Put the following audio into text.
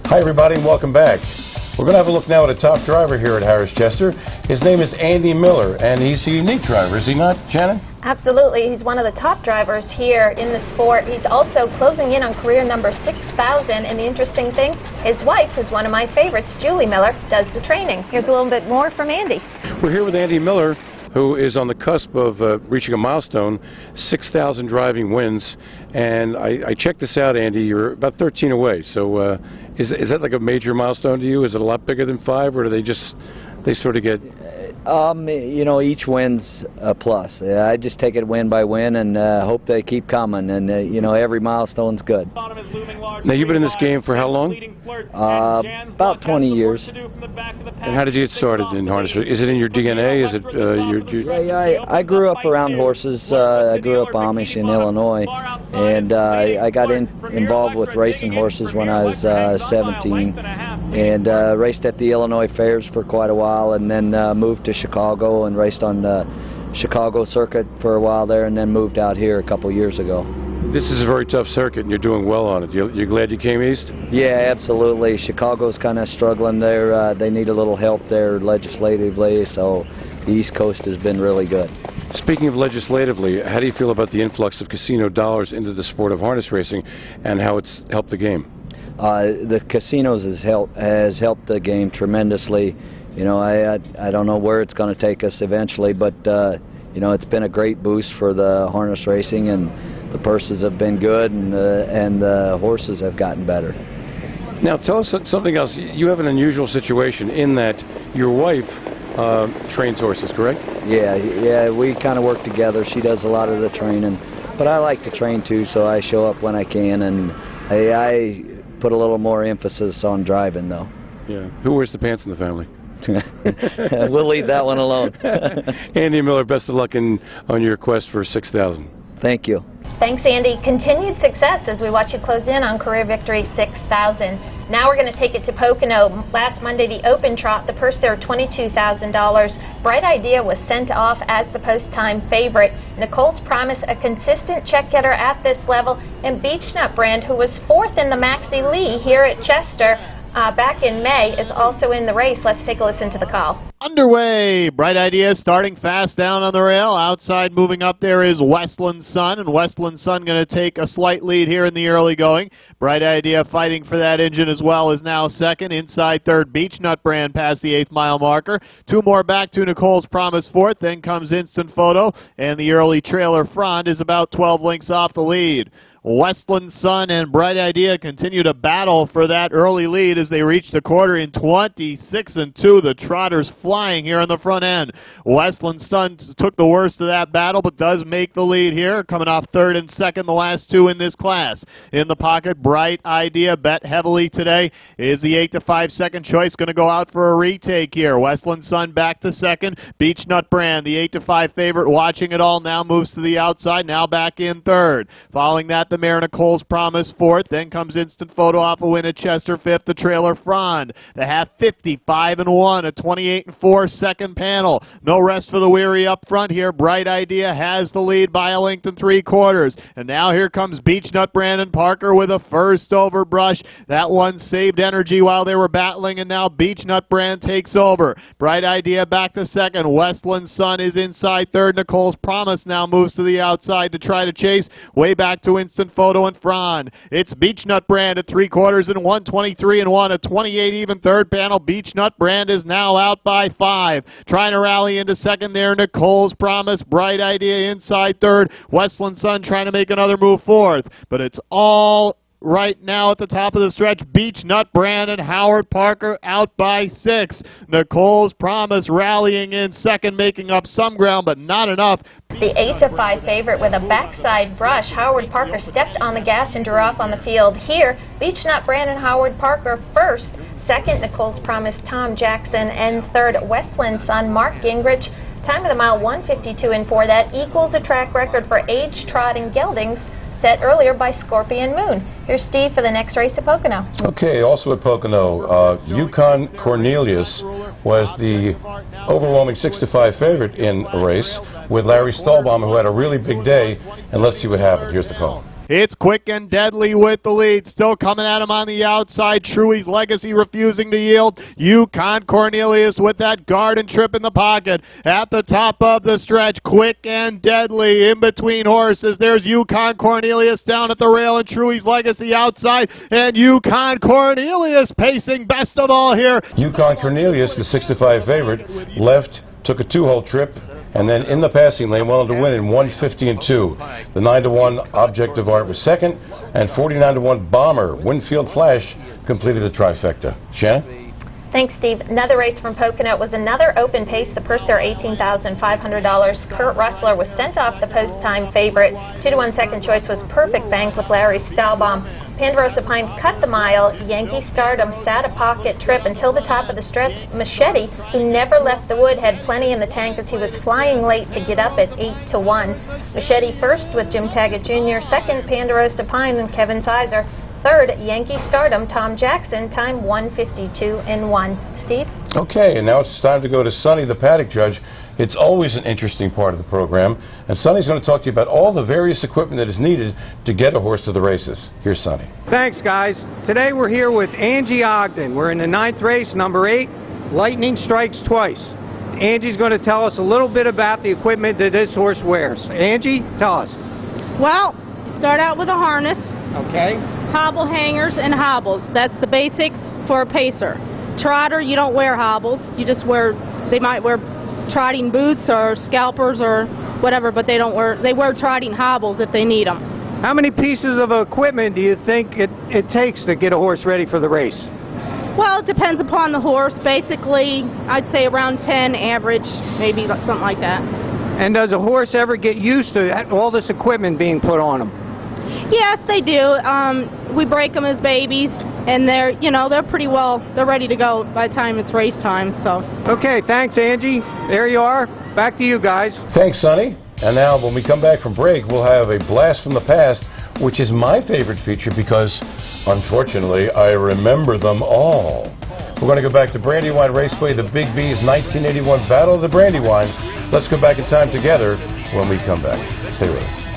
Hi everybody and welcome back. We're going to have a look now at a top driver here at Harrah's Chester. His name is Andy Miller, and he's a unique driver, is he not, Shannon? Absolutely. He's one of the top drivers here in the sport. He's also closing in on career number 6,000, and the interesting thing, his wife, who's one of my favorites, Julie Miller, does the training. Here's a little bit more from Andy. We're here with Andy Miller, who is on the cusp of reaching a milestone, 6,000 driving wins. And I checked this out, Andy. You're about 13 away. So is that like a major milestone to you? Is it a lot bigger than 5, or do they sort of get... You know, each win's a plus. I just take it win by win and hope they keep coming. And, you know, every milestone's good. Now, you've been in this game for how long? About 20 years. And how did you get started in harness? Is it in your DNA? Is it Yeah, I grew up around horses. I grew up Amish in Illinois. And I got involved with racing horses when I was 17. And raced at the Illinois fairs for quite a while, and then moved to Chicago and raced on the Chicago circuit for a while there, and then moved out here a couple years ago. This is a very tough circuit, and you're doing well on it. You're glad you came east? Yeah, absolutely. Chicago's kind of struggling there. They need a little help there legislatively, so the East Coast has been really good. Speaking of legislatively, how do you feel about the influx of casino dollars into the sport of harness racing and how it's helped the game? The casinos has helped the game tremendously. You know, I don't know where it's going to take us eventually, but you know, it's been a great boost for the harness racing, and the purses have been good, and the horses have gotten better. Now, tell us something else. You have an unusual situation in that your wife trains horses, correct? Yeah, we kind of work together. She does a lot of the training, but I like to train too, so I show up when I can, and I put a little more emphasis on driving, though. Yeah. Who wears the pants in the family? We'll leave that one alone. Andy Miller, best of luck on your quest for 6,000. Thank you. Thanks, Andy. Continued success as we watch you close in on career victory 6,000. Now we're going to take it to Pocono. Last Monday, the Open Trot, the purse there, $22,000. Bright Idea was sent off as the post-time favorite. Nicole's Promise, a consistent check-getter at this level, and Beechnut Brand, who was 4th in the Maxie Lee here at Chester back in May, is also in the race. Let's take a listen to the call. Underway. Bright Idea starting fast down on the rail. Outside moving up there is Westland Sun, and Westland Sun going to take a slight lead here in the early going. Bright Idea fighting for that engine as well is now second. Inside third, Beechnut Brand past the 8th mile marker. 2 more back to Nicole's Promise 4th. Then comes Instant Photo, and the early trailer Frond is about 12 lengths off the lead. Westland Sun and Bright Idea continue to battle for that early lead as they reach the quarter in 26-2. The Trotters flying here on the front end. Westland Sun took the worst of that battle, but does make the lead here, coming off 3rd and 2nd, the last 2 in this class. In the pocket, Bright Idea, bet heavily today, is the 8-5 second choice, going to go out for a retake here. Westland Sun back to 2nd. Beechnut Brand, the 8-5 favorite, watching it all, now moves to the outside, now back in 3rd. Following that, the mare Nicole's Promise 4th. Then comes Instant Photo off a win at Chester 5th. The trailer Frond. The half 55-1. A 28-4 second panel. No rest for the weary up front here. Bright Idea has the lead by a length and 3/4. And now here comes Beechnut Brandon Parker with a first over brush. That one saved energy while they were battling, and now Beechnut Brand takes over. Bright Idea back to 2nd. Westland Sun is inside 3rd. Nicole's Promise now moves to the outside to try to chase. Way back to Instant Photo and Frond. It's Beechnut Brand at 3/4 and 123-1. A 28 even 3rd panel. Beechnut Brand is now out by 5. Trying to rally into 2nd there. Nicole's Promise. Bright Idea inside 3rd. Westland Sun trying to make another move 4th. But it's all right now at the top of the stretch. Beechnut Brand and Howard Parker out by 6. Nicole's Promise rallying in 2nd, making up some ground, but not enough. The 8-5 favorite with a backside brush. Howard Parker stepped on the gas and drew off on the field. Here, Beechnut Brand and Howard Parker 1st. 2nd, Nicole's Promise, Tom Jackson, and 3rd, Westland Sun, Mark Gingrich. Time of the mile, 1:52.4. That equals a track record for age, trot, and geldings set earlier by Scorpion Moon. Here's Steve for the next race at Pocono. Okay, also at Pocono, Yukon Cornelius was the overwhelming 6-5 favorite in a race with Larry Stallbaum, who had a really big day, and let's see what happened. Here's the call. It's Quick and Deadly with the lead. Still coming at him on the outside. Truey's Legacy refusing to yield. Yukon Cornelius with that guard and trip in the pocket. At the top of the stretch, Quick and Deadly in between horses. There's Yukon Cornelius down at the rail and Truey's Legacy outside. And Yukon Cornelius pacing best of all here. Yukon Cornelius, the 6-5 favorite, left, took a 2-hole trip, and then in the passing lane wanted to win in 150 and 2. The 9-1 Object of Art was second, and 49-1 Bomber Winfield Flash completed the trifecta. Shannon? Thanks, Steve. Another race from Pocono. It was another open pace. The purse there, $18,500. Kurt Russler was sent off the post-time favorite. 2-1 second choice was Perfect Bank with Larry Stahlbaum. Ponderosa Pine cut the mile. Yankee Stardom sat a pocket trip until the top of the stretch. Machete, who never left the wood, had plenty in the tank as he was flying late to get up at 8-1. Machete first with Jim Taggart Jr., second Ponderosa Pine and Kevin Sizer. Third, Yankee Stardom, Tom Jackson, time 152 and 1. Steve? Okay, and now it's time to go to Sonny, the paddock judge. It's always an interesting part of the program, and Sonny's going to talk to you about all the various equipment that is needed to get a horse to the races. Here's Sonny. Thanks, guys. Today we're here with Angie Ogden. We're in the 9th race, number 8, Lightning Strikes Twice. Angie's going to tell us a little bit about the equipment that this horse wears. Angie, tell us. Well, you start out with a harness. Okay. Hobble hangers and hobbles. That's the basics for a pacer. Trotter, you don't wear hobbles. You just wear, they might wear trotting boots or scalpers or whatever, but they wear trotting hobbles if they need them. How many pieces of equipment do you think it takes to get a horse ready for the race? Well, it depends upon the horse. Basically, I'd say around 10 average, maybe something like that. And does a horse ever get used to all this equipment being put on them? Yes, they do. We break them as babies, and they're pretty well, they're ready to go by the time it's race time, so. Okay, thanks, Angie. There you are. Back to you guys. Thanks, Sonny. And now, when we come back from break, we'll have a blast from the past, which is my favorite feature because, unfortunately, I remember them all. We're going to go back to Brandywine Raceway, the Big B's 1981 Battle of the Brandywine. Let's go back in time together when we come back. Stay with us.